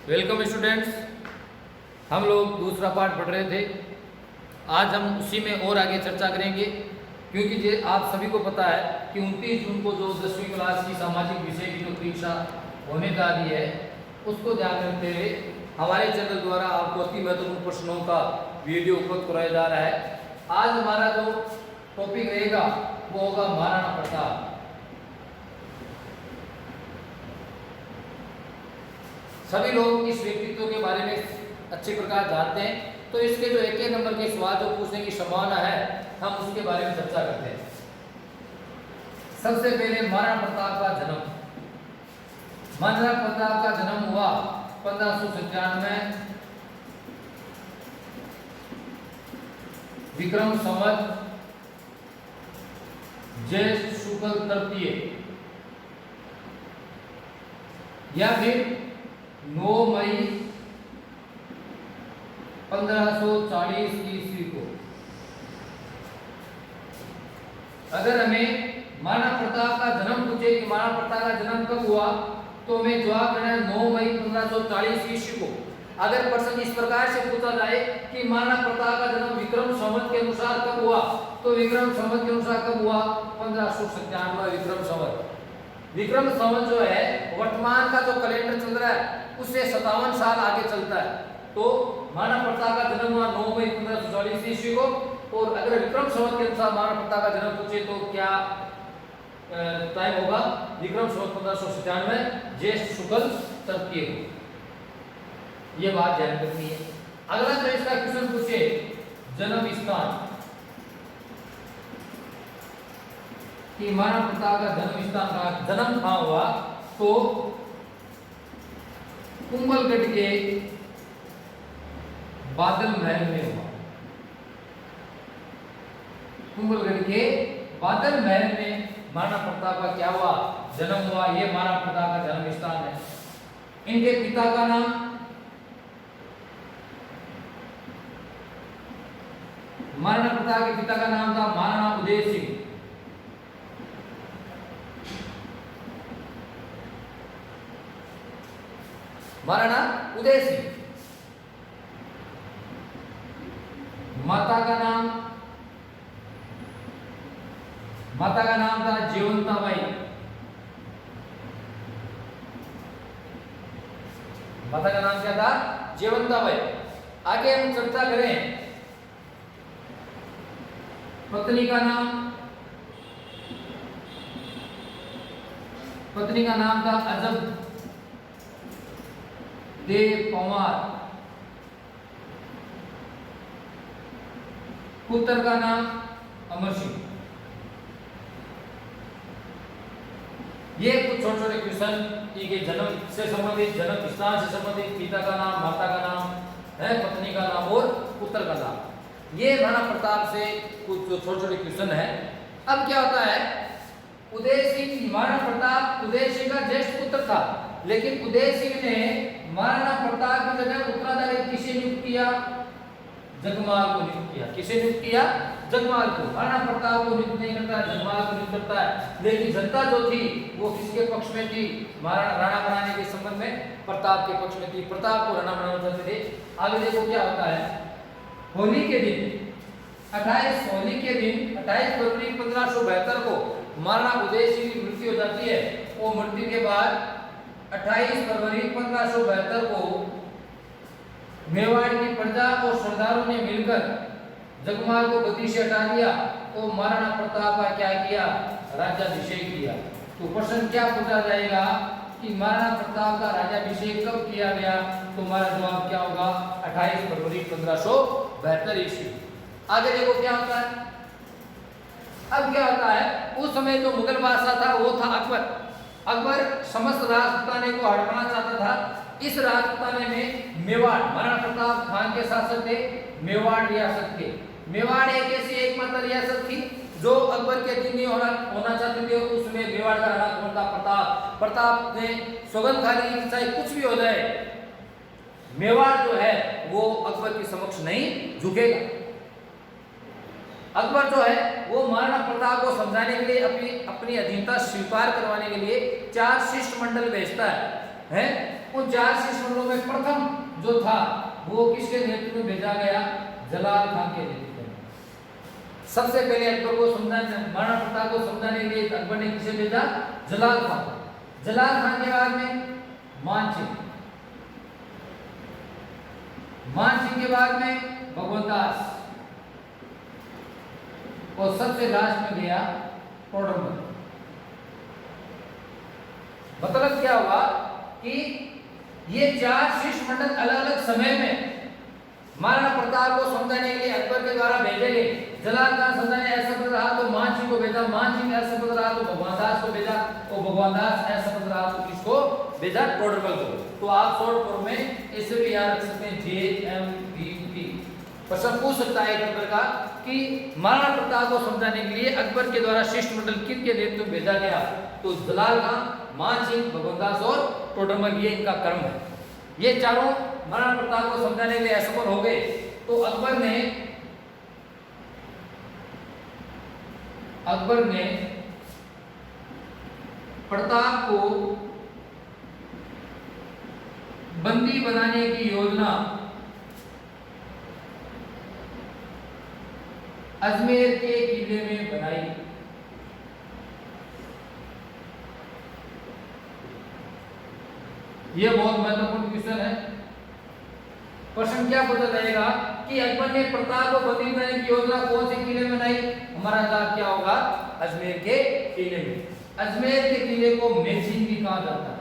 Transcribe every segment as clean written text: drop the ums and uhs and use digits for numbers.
Welcome students. हम लोग दूसरा पार्ट पढ़ रहे थे। आज हम उसी में और आगे चर्चा करेंगे, क्योंकि ये आप सभी को पता है कि 29 जून को जो 10वीं क्लास की सामाजिक विषय की जो परीक्षा होने जा रही है, उसको ध्यान में रखते हुए हमारे चैनल द्वारा आपको अति महत्वपूर्ण प्रश्नों का वीडियो उपलब्ध कराया जा रहा है। आज हमारा जो टॉपिक रहेगा वो होगा महाराणा प्रताप। सभी लोग इस व्यक्तित्व के बारे में अच्छे प्रकार जानते हैं, तो इसके जो एक नंबर के सवाल जो पूछने की संभावना है, हम उसके बारे में चर्चा करते हैं। सबसे पहले महाराणा प्रताप का जन्म। महाराणा प्रताप का जन्म हुआ 1597 विक्रम संवत ज्येष्ठ शुक्ल तृतीय या फिर 9 मई 1540 ईस्वी को। अगर हमें महाराणा प्रताप का जन्म पूछे कि महाराणा प्रताप का जन्म कब हुआ, तो हमें जवाब देना है 9 मई 1540 ईस्वी को। अगर प्रश्न इस प्रकार से पूछा जाए कि महाराणा प्रताप का जन्म विक्रम संवत के अनुसार कब हुआ, तो विक्रम संवत के अनुसार कब हुआ? 1597 विक्रम संवत। विक्रम संवत जो है वर्तमान का जो कैलेंडर चल रहा है उससे 57 साल आगे चलता है। तो महाराणा प्रताप का जन्म हुआ 9 मई 1540 ईस्वी को। और अगर विक्रम संवत के अनुसार महाराणा प्रताप का जन्म पूछे तो क्या टाइम होगा? विक्रम संवत 1597 ज्येष्ठ शुक्ल तृतीय को। ये बात ध्यान रखनी है। अगला जो इसका क्वेश्चन पूछे जन्म स्थान, कि महाराणा प्रताप का जन्म स्थान का जन्म कहाँ हुआ, तो कुंभलगढ़ के बादल महल में हुआ। कुंभलगढ़ के बादल महल में महाराणा प्रताप का क्या हुआ? जन्म हुआ। यह महाराणा प्रताप का जन्म स्थान है। इनके पिता का नाम महाराणा प्रताप के पिता का नाम था महाराणा उदय सिंह। महाराणा उदय सिंह। माता का नाम था जयवंताबाई। माता का नाम क्या था? जयवंताबाई। आगे हम चर्चा करें पत्नी का नाम था अजब देव पंवार। पुत्र का नाम अमर सिंह। ये कुछ छोटे छोटे क्वेश्चन के जन्म से संबंधित, जन्म स्थान से संबंधित, पिता का नाम, माता का नाम है, पत्नी का नाम और पुत्र का नाम। ये महाराणा प्रताप से कुछ छोटे छोटे क्वेश्चन है। अब क्या होता है, उदय सिंह, महाराणा प्रताप उदय सिंह का ज्येष्ठ पुत्र था, लेकिन उदय सिंह ने महाराणा प्रताप की जगह उत्तराधिकारी किसे नियुक्त किया? जगमाल को नियुक्त किया। किसे नियुक्त किया? जगमाल को। महाराणा प्रताप को नियुक्त नहीं करता है, जगमाल को नियुक्त करता है। लेकिन जनता जो थी वो किसके पक्ष में थी? महाराणा राणा बनाने के संबंध में प्रताप के पक्ष में थी। प्रताप को राणा बनाना चाहते थे। आगे देखो क्या होता है। होली के दिन 28 फरवरी 1572 को महाराणा उदय सिंह की मृत्यु हो जाती है। वो मृत्यु के बाद 28 फरवरी 1572 को मेवाड़ की प्रजा और सरदारों ने मिलकर जगमाल को गद्दी से हटा दिया। तो महाराणा प्रताप का क्या किया? राज्याभिषेक किया। तो प्रश्न क्या पूछा जाएगा कि महाराणा प्रताप का राज्याभिषेक कब किया गया? तो हमारा जवाब क्या होगा? 28 फरवरी 1572 ईस्वी। आगे देखो क्या होता है। अब क्या होता है, उस समय जो मुगल बादशाह था वो था अकबर। अकबर समस्त राजपुताने को हड़पना चाहता था। इस राजपुताने में मेवाड़, महाराणा प्रताप खान के शासक थे, मेवाड़ रियासत के। मेवाड़ एक ऐसी एकमात्र रियासत थी जो अकबर के अधीन नहीं होना चाहते थे। उसमें मेवाड़ का राणा कौन था? प्रताप। प्रताप ने सौगंध खा ली कि चाहे कुछ भी हो जाए, मेवाड़ जो है वो अकबर के समक्ष नहीं झुकेगा। अकबर जो है वो महाराणा प्रताप को समझाने के लिए अपनी अधीनता स्वीकार करवाने के लिए 4 शिष्टमंडल भेजता है। उन 4 शीर्ष मंडलों में प्रथम जो था वो किसके नेतृत्व में भेजा गया? जलाल खान के नेतृत्व में। सबसे पहले अकबर को समझाने, महाराणा प्रताप को समझाने के लिए अकबर ने किसे भेजा? जलाल खान को। जलाल खान के बाद में मानसिंह, मानसिंह के बाद में भगवत दास, और सबसे लास्ट में गया टोडरमल। मतलब क्या हुआ कि ये 4 शिष्टमंडल अलग अलग समय में महाराणा प्रताप को समझाने के लिए अकबर के द्वारा भेजे गए। जलाल खान समझाने असफल रहा तो मानसिंह को भेजा, मानसिंह असफल रहा तो भगवान दास को भेजा, और भगवान दास असफल रहा तो किसको भेजा? टोडरमल को। तो आप शॉर्ट फॉर्म में इसे भी याद रख सकते हैं, JMPP। प्रश्न पूछ सकता है एक नंबर का कि महाराणा प्रताप को समझाने के लिए अकबर के द्वारा शिष्टमंडल किसके नेतृत्व में भेजा गया? तो जलाल खान, मानसिंह, भगवत दास और टोडरमल, ये इनका क्रम है। ये चारों महाराणा प्रताप को समझाने के लिए असफल हो गए तो अकबर ने प्रताप को बंदी बनाने की योजना अजमेर के किले में बनाई। यह बहुत महत्वपूर्ण क्वेश्चन है। प्रश्न क्या पता रहेगा कि अकबर ने प्रताप को बंदी बनाने की योजना कौन से किले में बनाई? हमारा जवाब क्या होगा? अजमेर के किले में। अजमेर के किले को मैगजीन भी कहा जाता है।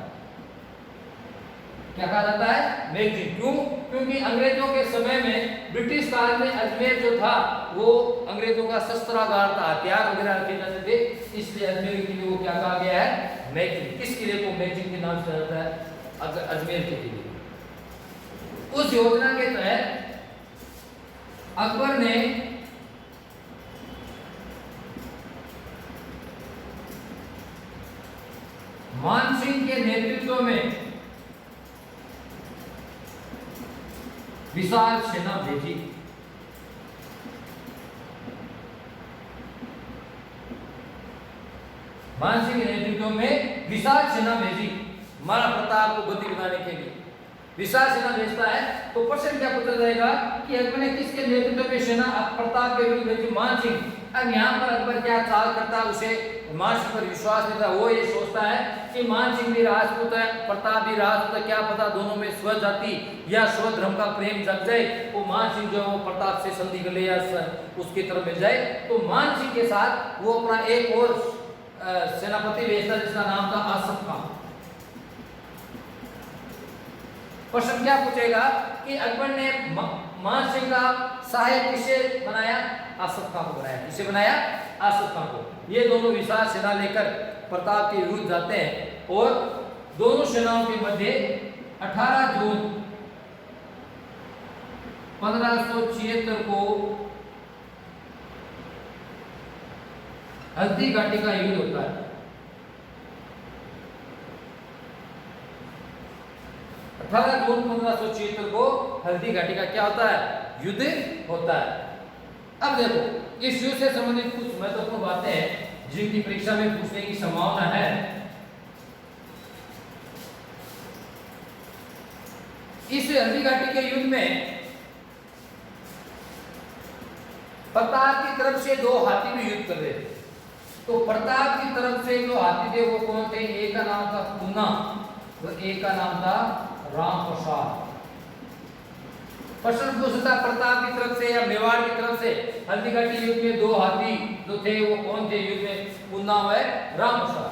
क्या कहा जाता है? मैगजीन। क्यों? क्योंकि अंग्रेजों के समय में, ब्रिटिश काल में अजमेर जो था वो अंग्रेजों का शस्त्रागार था, हथियार वगैरह रखे जाते थे, इसलिए अजमेर के किले को क्या कहा गया है? मैगजीन। किस किले को मैगजीन के नाम से जाता है? अजमेर के किले। उस योजना के तहत अकबर ने मानसिंह के नेतृत्व में विशाल सेना भेजी। मानसिंह के नेतृत्व में विशाल सेना भेजी महाराणा प्रताप को बंदी बनाने के लिए। विशाल सेना भेजता है तो प्रश्न क्या पूछा जाएगा कि अकबर ने किसके नेतृत्व में सेना प्रताप के विरुद्ध भेजी? मानसिंह। अब यहाँ पर अकबर क्या चाल करता है? उसे मानसिंह पर विश्वास नहीं था। वो ये सोचता है कि मानसिंह भी राजपूत है, प्रताप भी राजपूत है, क्या पता दोनों में स्वजाति या स्वधर्म का प्रेम जग जाए, वो मानसिंह जो वो प्रताप से संधि कर ले या उसकी तरफ मिल जाए। तो मानसिंह के साथ वो अपना एक और सेनापति भेजता जिसका नाम था आसफ खान। प्रश्न क्या पूछेगा कि अकबर ने मानसिंह का सहायक किसे बनाया? आसफ खान को बनाया। किसे बनाया? आसफ खान को। ये दोनों विशाल सेना लेकर प्रताप के विरुद्ध जाते हैं और दोनों सेनाओं के मध्य 18 जून 1576 को हल्दी घाटी का युद्ध होता है। 18 जून 1576 को हल्दी घाटी का क्या होता है? युद्ध होता है। अब देखो, इस युद्ध से संबंधित कुछ महत्वपूर्ण बातें हैं जिनकी परीक्षा में पूछने की संभावना है। इस हल्दी घाटी के युद्ध में प्रताप की तरफ से 2 हाथी भी युद्ध कर रहे थे। तो प्रताप की तरफ से जो हाथी थे वो कौन थे? एक का नाम था पूना और एक का नाम था राम प्रसाद। प्रश्न पूछता प्रताप की तरफ से या मेवाड़ की तरफ से हल्दी घाटी युद्ध में 2 हाथी जो थे वो कौन थे युद्ध में? पूना और राम प्रसाद।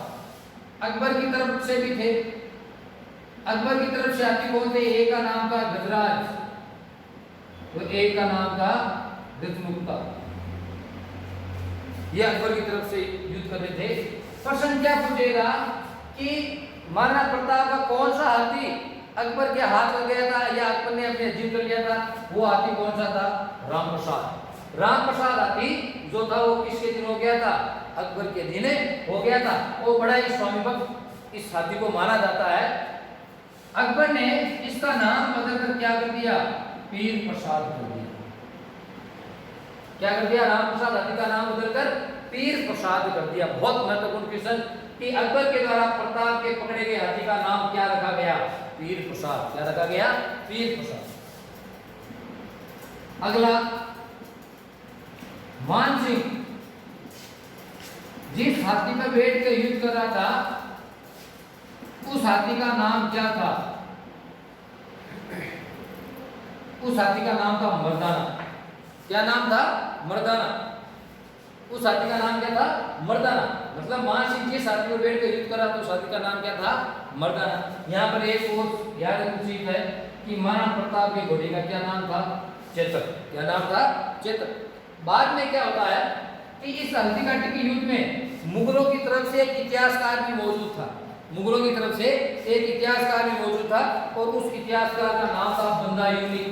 अकबर की तरफ से भी थे। अकबर की तरफ से हाथी कौन थे? एक का नाम था गजराज और एक का नाम था गजमुक्ता। ये अकबर की तरफ से युद्ध कर रहे थे। प्रश्न क्या पूछेगा कि महाराणा प्रताप का कौन सा हाथी अकबर के हाथ लग गया था या अकबर ने अपने जीत कर लिया था? वो हाथी कौन सा था? राम प्रसाद। राम प्रसाद हाथी जो था वो किसके दिन हो गया था? अकबर के दिन हो गया था। वो बड़ा ही स्वामी भक्त इस हाथी को माना जाता है। अकबर ने इसका नाम बदलकर क्या कर दिया? पीर प्रसाद कर दिया। क्या कर दिया? राम प्रसाद हाथी का नाम बदलकर पीर प्रसाद कर दिया। बहुत महत्वपूर्ण क्वेश्चन कि अकबर के द्वारा प्रताप के पकड़े गए हाथी का नाम क्या रखा गया? वीर प्रसाद। क्या रखा गया? वीर प्रसाद। अगला मान सिंह जिस हाथी पर बैठ कर युद्ध कर रहा था उस हाथी का नाम क्या था? उस हाथी का नाम था मर्दाना। क्या नाम था? मर्दाना। उस हाथी का नाम क्या था? मर्दाना। मतलब मान सिंह जिस हाथी पर बैठ कर युद्ध कर रहा था उस हाथी का नाम क्या था? मर्दाना। यहाँ पर एक और याद रखनी है कि महाराणा प्रताप के घोड़े का क्या नाम था? चेतक। क्या नाम था? चेतक। बाद में क्या होता है कि इस हल्दीघाटी के युद्ध में मुगलों की तरफ से एक इतिहासकार भी मौजूद था। मुगलों की तरफ से एक इतिहासकार भी मौजूद था और उस इतिहासकार का नाम था बंदायूनी।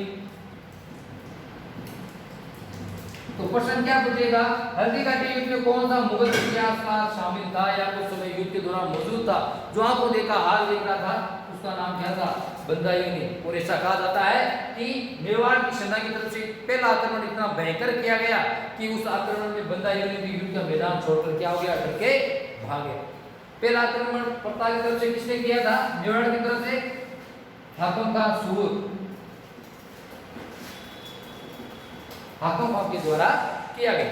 तो प्रश्न क्या पूछेगा? हल्दीघाटी युद्ध में कौन सा मुगल इतिहासकार शामिल था या उस समय युद्ध के दौरान मौजूद था, जो आपको देखा हाल देख रहा था, उसका नाम क्या था? बंदायूनी। और ऐसा कहा जाता है कि मेवाड़ की सेना की तरफ से पहला आक्रमण इतना भयंकर किया गया कि उस आक्रमण में बंदायूनी भी युद्ध का मैदान छोड़कर क्या हो गया? डर के भागे। पहला आक्रमण प्रताप की तरफ से किसने किया था? मेवाड़ की तरफ से हाकम का सूर हाकम के द्वारा किया गया।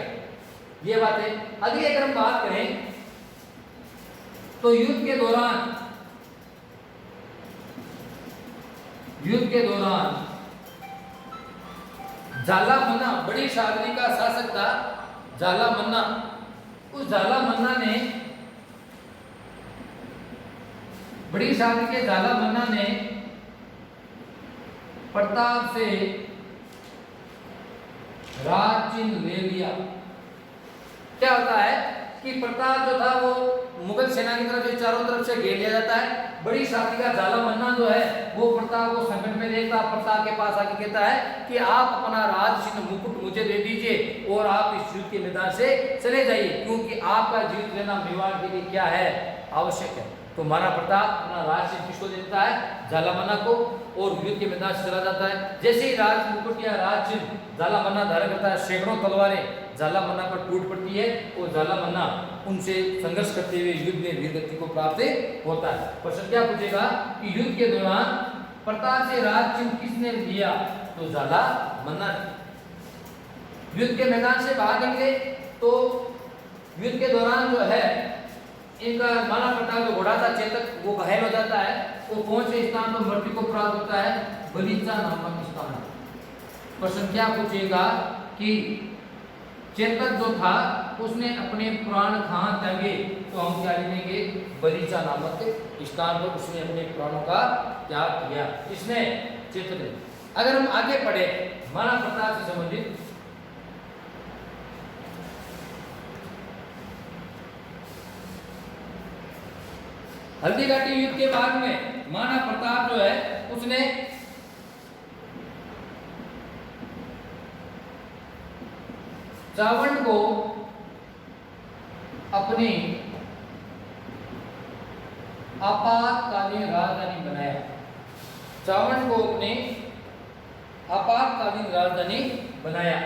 ये बात है। अगली अगर हम बात करें तो युद्ध के दौरान झाला मन्ना बड़ी शादी का शासक था। झाला मन्ना, उस झाला मन्ना ने बड़ी शादी के झाला मन्ना ने प्रताप से राज चिन्ह ले लिया। क्या होता है कि प्रताप जो था वो मुगल सेना की तरफ से चारों तरफ से घेर लिया जाता है। बड़ी शादी का झाला मन्ना जो है वो प्रताप को संकट में देखता, प्रताप के पास आके कहता है कि आप अपना राज चिन्ह मुकुट मुझे दे दीजिए और आप इस युद्ध के मैदान से चले जाइए, क्योंकि आपका जीवित रहना मेवाड़ के लिए क्या है? आवश्यक है। तो महाराणा प्रताप अपना राज चिन्ह किसको देता है? झाला मन्ना को, और युद्ध के मैदान से चला जाता है। जैसे ही राज मुकुट या राज चिन्ह झाला मन्ना धारण करता है, सैकड़ों तलवारें झाला मन्ना पर टूट पड़ती है और झाला मन्ना उनसे संघर्ष करते हुए युद्ध में वीरगति को प्राप्त होता है। प्रश्न क्या पूछेगा कि युद्ध के दौरान प्रताप से राज चिन्ह किसने लिया? तो झाला मन्ना ने। युद्ध के मैदान से बाहर निकले तो युद्ध के दौरान जो है इनका महाराणा प्रताप जो घोड़ा था चेतक वो घायल हो जाता है। वो पहुंचे स्थान पर मृत्यु को प्राप्त होता है, बलीचा नामक स्थान। प्रश्न क्या पूछेगा कि चेतक जो था उसने अपने प्राण कहाँ त्यागे? तो हम क्या लिखेंगे? बलीचा नामक स्थान पर उसने अपने प्राणों का त्याग किया। इसने चेतक ने। अगर हम आगे बढ़े महाराणा प्रताप से संबंधित हल्दीघाटी युद्ध के बाद में महाराणा प्रताप जो है उसने चावंड को अपनी आपातकालीन राजधानी बनाया। चावंड को अपने आपातकालीन राजधानी बनाया।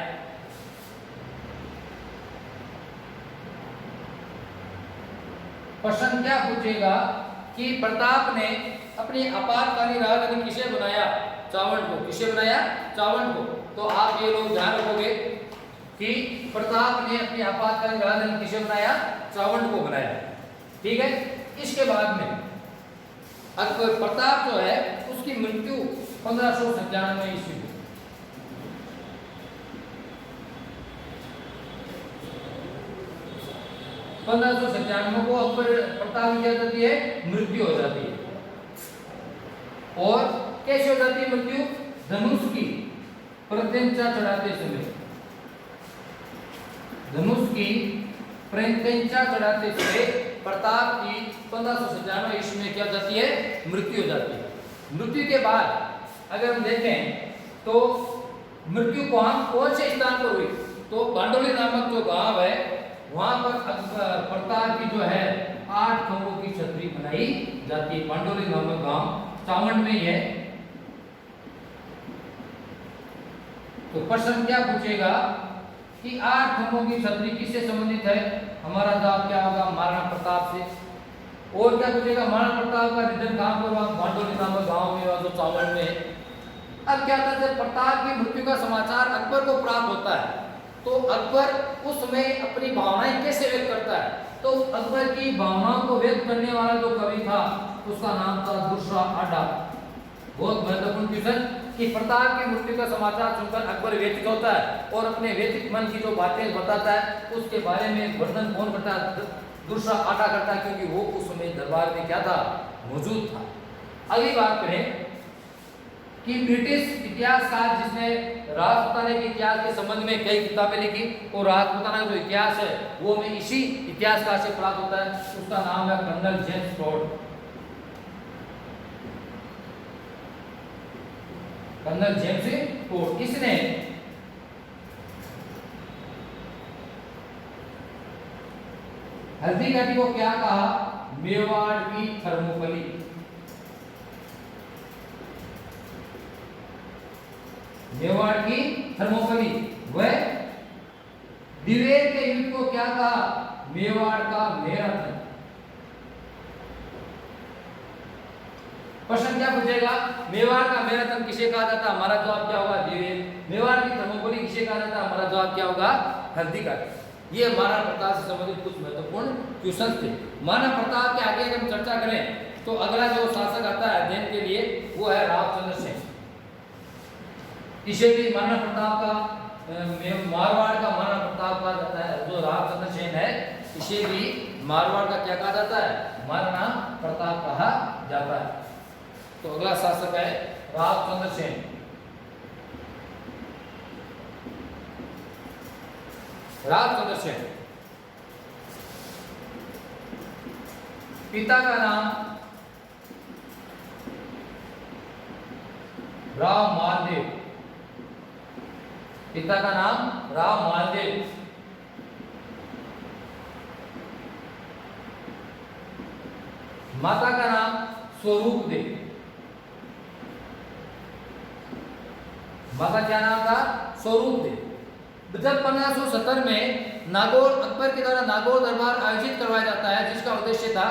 प्रश्न क्या पूछेगा कि प्रताप ने अपनी आपातकालीन राजधानी किसे बनाया? चावंड को। किसे बनाया? चावंड को। तो आप ये लोग ध्यान रखोगे कि प्रताप ने अपनी आपातकालीन राजधानी किसे बनाया? चावंड को बनाया। ठीक है। इसके बाद में अकबर प्रताप जो है उसकी मृत्यु 1597 ईस्वी में। 1597 को अकबर प्रताप की क्या जाती है? मृत्यु हो जाती है। और कैसे हो जाती है मृत्यु? धनुष की प्रत्यंचा चढ़ाते समय। धनुष की प्रत्यंचा चढ़ाते समय प्रताप की 1597 ईस्वी में क्या जाती है? मृत्यु हो जाती है। मृत्यु के बाद अगर हम देखें तो मृत्यु कौन से स्थान पर हुई? तो बांडोली नामक जो गांव है वहां पर प्रताप की जो है 8 खंभों की छतरी बनाई जाती है। बांडोली नामक गांव चावंड में ही है। तो प्रश्न क्या पूछेगा कि 8 खंभों की छतरी किससे संबंधित है? हमारा जवाब क्या होगा? महाराणा प्रताप से। और क्या पूछेगा, महाराणा प्रताप का निधन कहाँ पर हुआ, भांडोली नामक गांव में हुआ, जो चावल में। अब क्या था, जब प्रताप की मृत्यु का समाचार अकबर को प्राप्त होता है तो अकबर उस समय अपनी भावनाएं कैसे व्यक्त करता है, तो अकबर की भावनाओं को व्यक्त करने वाला जो कवि था उसका नाम था दुर्रा आडा। बहुत महत्वपूर्ण क्वेश्चन कि प्रताप की मृत्यु का समाचार सुनकर अकबर व्यथित होता है और अपने व्यथित मन की जो बातें बताता है उसके बारे में वर्णन कौन करता है, दुर्रा आडा करता है, क्योंकि वो उस समय दरबार में क्या था, मौजूद था। अगली बात करें कि ब्रिटिश इतिहासकार जिसने राजपूताना के इतिहास के संबंध में कई किताबें लिखी और राजपूताना का जो इतिहास है वो हमें इसी इतिहासकार से प्राप्त होता है, उसका नाम है colonel James Tod. Colonel James Tod, इसने हल्दी घाटी को क्या कहा, मेवाड़ की थर्मोपली। मेवाड़ की थर्मोपली। वह दिवेर के युद्ध को क्या कहा, मेवाड़ का मैराथन। प्रश्न क्या पूछेगा, मेवाड़ का मैराथन किसे कहा जाता, हमारा जवाब क्या होगा, दिवेर। मेवाड़ की थर्मोपली किसे कहा जाता, हमारा जवाब क्या होगा, हल्दी घाटी। ये महाराणा प्रताप से संबंधित कुछ महत्वपूर्ण क्वेश्चन थे। महाराणा प्रताप के आगे अगर हम चर्चा करें तो अगला जो शासक आता है अध्ययन के लिए वो है रावचंद्र सेन। इसे भी महाराणा प्रताप का मारवाड़ का महाराणा प्रताप कहा जाता है। जो रावचंद्र सेन है इसे भी मारवाड़ का क्या कहा जाता है, महाराणा प्रताप कहा जाता है। तो अगला शासक है रावचंद्र सेन। रावचंद्र सेन, पिता का नाम राव मालदेव। पिता का नाम राव मालदेव। माता का नाम स्वरूप देव। माता क्या नाम था, स्वरूप देव। जब 1570 में नागौर अकबर के द्वारा नागौर दरबार आयोजित करवाया जाता है जिसका उद्देश्य था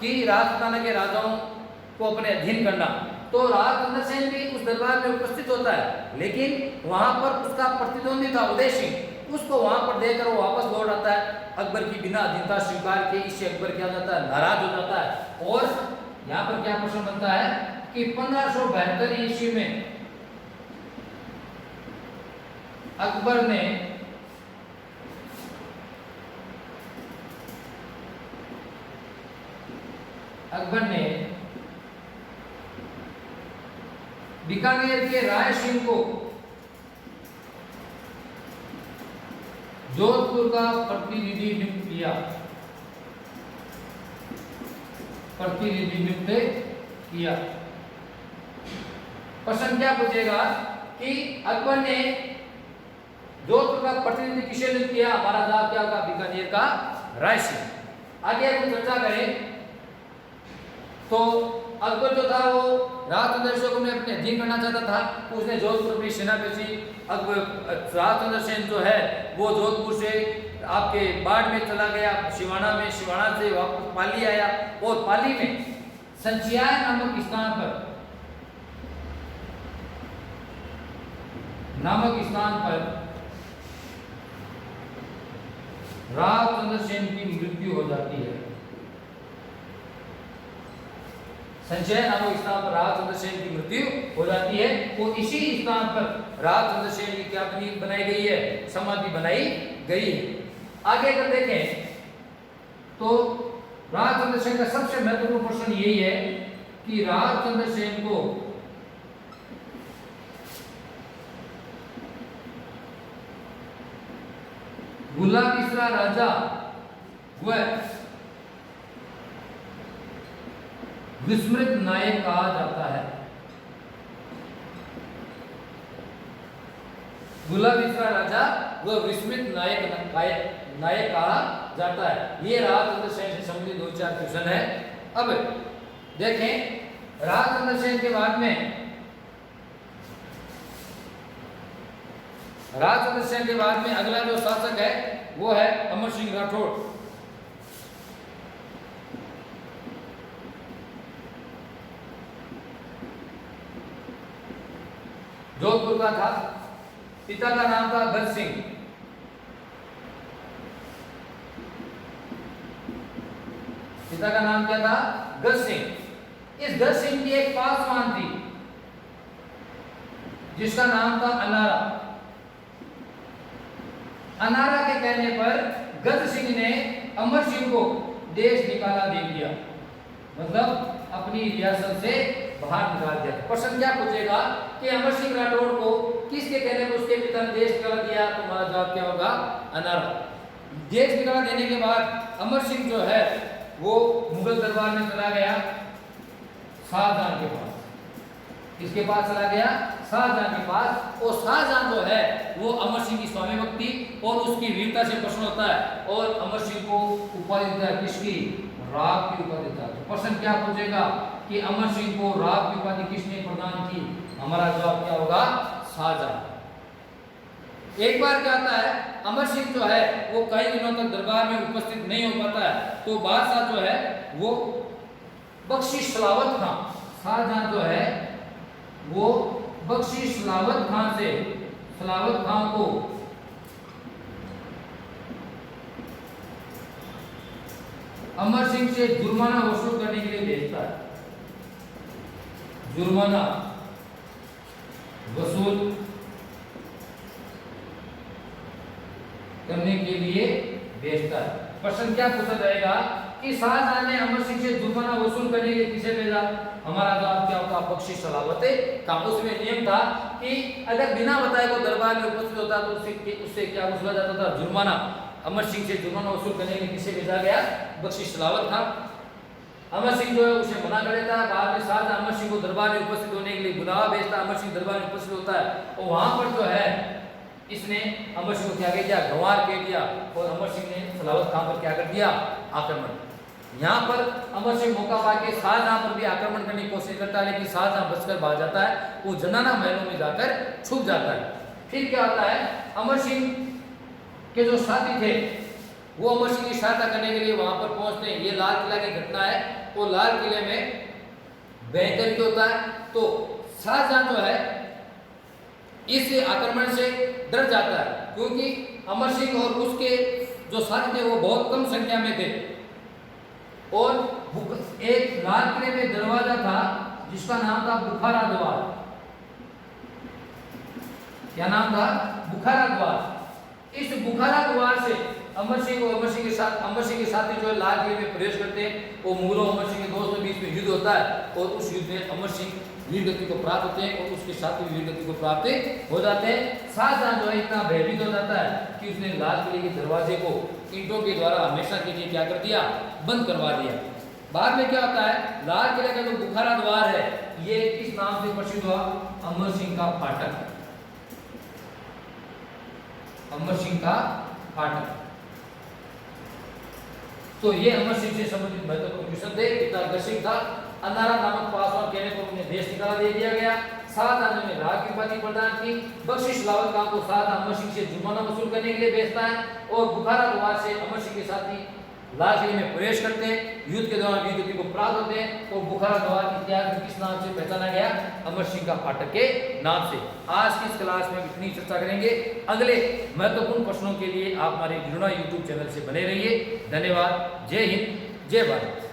कि राजपूताना के राजाओं को अपने अधीन करना, तो रावचंद्र सेन भी उस दरबार में उपस्थित होता है, लेकिन वहां पर उसका प्रतिद्वंदी था उदय सिंह, उसको वहां पर देकर वो वापस लौट आता है। अकबर की बिना अधीनता स्वीकार किए इससे अकबर क्या जाता है, नाराज हो जाता है। और यहाँ पर क्या प्रश्न बनता है कि 1572 ईस्वी में अकबर ने बीकानेर के राय सिंह को जोधपुर का प्रतिनिधि नियुक्त किया। प्रश्न क्या पूछेगा कि अकबर ने जोधपुर का प्रतिनिधि किसे नियुक्त किया, हमारा जवाब क्या होगा, बीकानेर का राय सिंह। आगे हम चर्चा करें तो अकबर जो था वो रावचंद्र सेन को अपने अधीन करना चाहता था, उसने जोधपुर में सेना भेजी। अकबर रावचंद्र सेन जो है वो जोधपुर से आपके बाढ़ में चला गया, सिवाना में, सिवाना से वापस पाली आया और पाली में संचियाय नामक स्थान पर रावचंद्र सेन की मृत्यु हो जाती है। संचय नामक स्थान पर रावचंद्र सेन की मृत्यु हो जाती है। वो इसी स्थान पर रावचंद्र सेन की क्या बनाई गई है, समाधि बनाई गई है। आगे अगर देखें तो रावचंद्र सेन का सबसे महत्वपूर्ण प्रश्न यही है कि रावचंद्र सेन को गुलाबीसरा राजा व विस्मृत नायक कहा जाता है। गुलाबीसरा राजा व विस्मृत नायक कहा जाता है। ये रावचंद्र सेन से संबंधित 2-4 क्वेश्चन है। अब देखें रावचंद्र सेन के बाद में अगला जो शासक है वो है अमर सिंह राठौड़। जोधपुर का था। पिता का नाम था गज सिंह। पिता का नाम क्या था? गज सिंह। इस गज सिंह की एक पासवान थी जिसका नाम था अनारा। अनारा के कहने पर गज सिंह ने अमर सिंह को देश निकाला दे दिया, मतलब अपनी रियासत से बाहर निकाल दिया। प्रश्न क्या पूछेगा कि अमर सिंह राठौड़ को किसके कहने पर उसके पिता ने देश निकाला दिया? तो हमारा जवाब क्या होगा? अनारा। देश निकाला देने के बाद अमर सिंह जो है वो मुगल दरबार में चला गया शाहजहां के पास। किसके पास चला गया? शाहजहां के पास। और शाहजहां जो है वो अमर सिंह की स्वामी भक्ति और उसकी वीरता से प्रसन्न होता है और अमर सिंह को उपाधि देता है। किसकी? राग की उपाधि देता है। तो प्रश्न क्या पूछेगा कि अमर सिंह को राग की उपाधि किसने प्रदान की? हमारा जवाब क्या होगा? शाहजहां। एक बार क्या होता है, अमर सिंह जो है वो कई दिनों तक दरबार में उपस्थित नहीं हो पाता है, तो बादशाह जो है वो बख्शी सलावत खां, शाहजहां जो है वो बख्शी सलावत खां से, सलावत खां को अमर सिंह से जुर्माना वसूल करने के लिए भेजता है। जुर्माना वसूल करने के लिए भेजता है। प्रश्न क्या पूछा जाएगा कि शाहजहां ने अमर सिंह से जुर्माना वसूल करने के लिए किसे भेजा? हमारा जवाब क्या होगा? बख्शी सलावत खां। उसमें नियम था कि अगर बिना बताए को दरबार में उपस्थित होता तो उससे क्या वसूला जाता था? जुर्माना। अमर सिंह से जुर्माना वसूल करने के लिए किसे भेजा गया? बख्शी सलावत खां। अमर सिंह जो है उसे मना कर देता है। बाद में शाहजहां अमर सिंह को दरबार में उपस्थित होने के लिए बुलावा भेजता है। अमर सिंह दरबार में उपस्थित होता है और वहां पर जो है इसने अमर सिंह को क्या कह दिया? गंवार कह दिया। और अमर सिंह ने सलावत खां पर क्या कर दिया? आक्रमण। यहाँ पर अमर सिंह मौका पाके शाहजहां पर भी आक्रमण करने की कोशिश करता है, लेकिन शाहजहां बचकर भाग जाता है। वो जनाना महलों में जाकर छुप जाता है। फिर क्या होता है, अमर सिंह के जो साथी थे वो अमर सिंह की सहायता करने के लिए वहां पर पहुंचते हैं। ये लाल किला की घटना है। वो लाल किले में बेहतर क्या होता है, तो शाहजहां जो है इस आक्रमण से डर जाता है, क्योंकि अमर सिंह और उसके जो साथी थे वो बहुत कम संख्या में थे। और एक लाल किले में दरवाजा था जिसका नाम था बुखारा द्वार। क्या नाम था? बुखारा द्वार। इस बुखारा द्वार से अमर सिंह और अमर सिंह के साथी जो है लाल किले में प्रवेश करते हैं। और मुगलों अमर सिंह के दोस्तों के बीच में युद्ध होता है और उस युद्ध में अमर सिंह वीर गति को प्राप्त होते हैं और उसके साथी वीर गति को प्राप्त हो जाते हैं। शाहजहां जो है इतना भयभीत हो जाता है कि उसने लाल किले के दरवाजे को ईंटों के द्वारा हमेशा के लिए क्या कर दिया? बंद करवा दिया। बाद में क्या होता है, लाल किले का जो बुखारा द्वार है ये किस नाम से प्रसिद्ध हुआ? अमर सिंह का फाटक। अमर सिंह का फाटक। तो ये अमर सिंह से संबंधित महत्वपूर्ण क्वेश्चन थे। पिता गज सिंह था। अनारा नामक पासवान कहने पर उन्हें देश निकाला दे दिया गया। शाहजहां ने राग की उपाधि प्रदान की। बख्शी सलावत खां को शाहजहां अमर सिंह से जुर्माना वसूल करने के लिए भेजता है और बुखारा द्वार से अमर सिंह के साथी लाल किले में प्रवेश करते हैं। युद्ध के दौरान वीर गति को प्राप्त होते हैं और बुखारा द्वार इतिहास में किस नाम से पहचाना गया? अमर सिंह का फाटक के नाम से। आज की इस क्लास में इतनी चर्चा करेंगे। अगले महत्वपूर्ण प्रश्नों के लिए आप हमारे जुड़ना यूट्यूब चैनल से बने रहिए। धन्यवाद। जय हिंद, जय भारत।